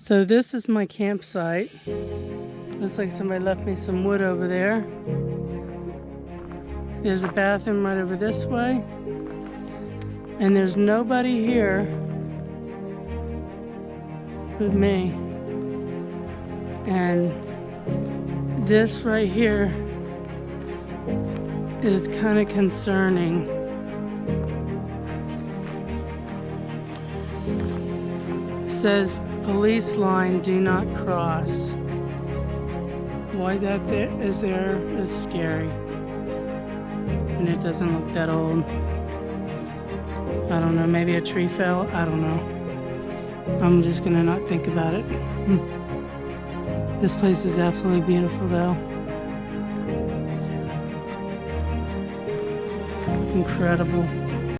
So this is my campsite. Looks like somebody left me some wood over there. There's a bathroom right over this way. And there's nobody here but me. And this right here is kind of concerning. It says police line, do not cross. Why that there is scary. And it doesn't look that old. I don't know, maybe a tree fell, I don't know. I'm just gonna not think about it. This place is absolutely beautiful though. Incredible.